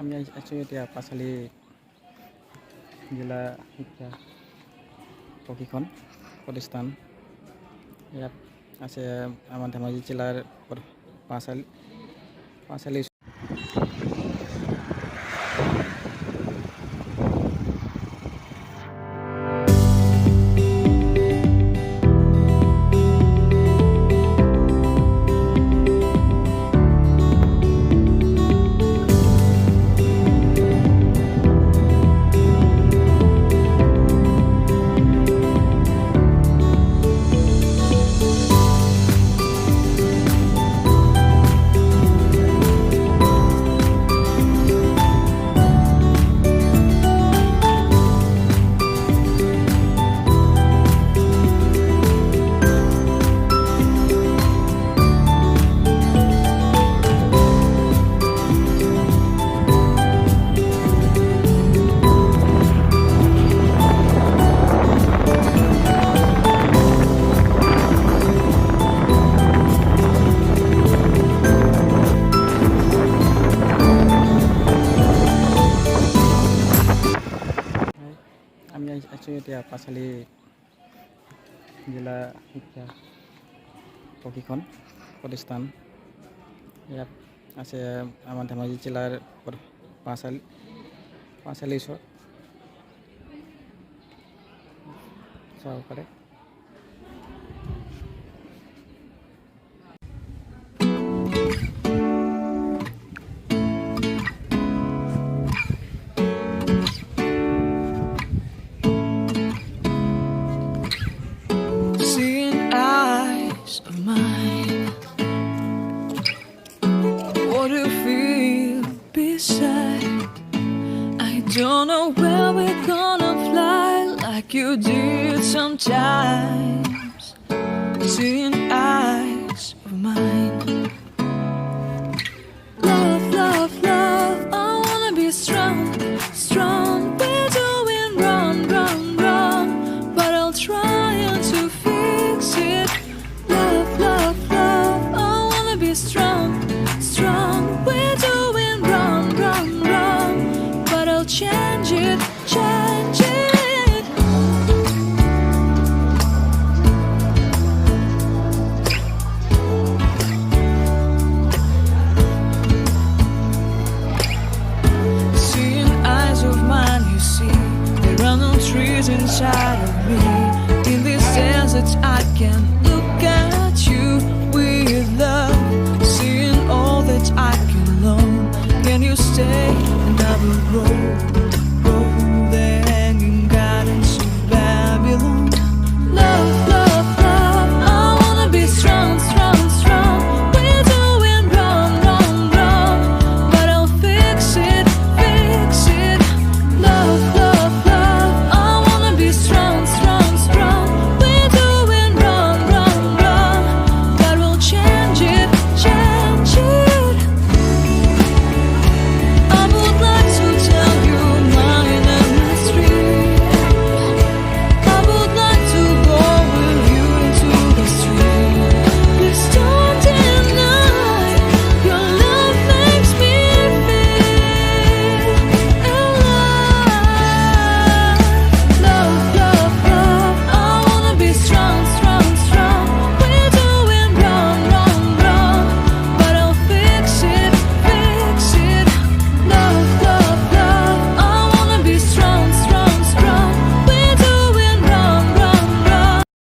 আমি আছো এতিয়া পাঁচআলি জিলা শিক্ষা প্ৰশিক্ষণ প্ৰতিষ্ঠান। ইয়াত আছে আমাৰ ধেমাজি জিলাৰ পাঁচআলি পাঁচআলি জিলা শিক্ষা প্ৰশিক্ষণ প্ৰতিষ্ঠান। ইয়াত আছে আমাৰ ধেমাজি জিলাৰ পাঁচআলি ওচৰত চাব পাৰে। Don't know where we're gonna fly like you did sometimes. Seeing eyes of mine. Love, love, love, I wanna be strong, strong. We're doing wrong, wrong, wrong, but I'll try to fix it. Love, love, love, I wanna be strong, strong. We're doing wrong, wrong, wrong, but I'll change it, change it. Seeing eyes of mine, you see, there are no trees inside of me. In this desert I can look at you with love. Seeing all that I can learn, can you stay and I will grow?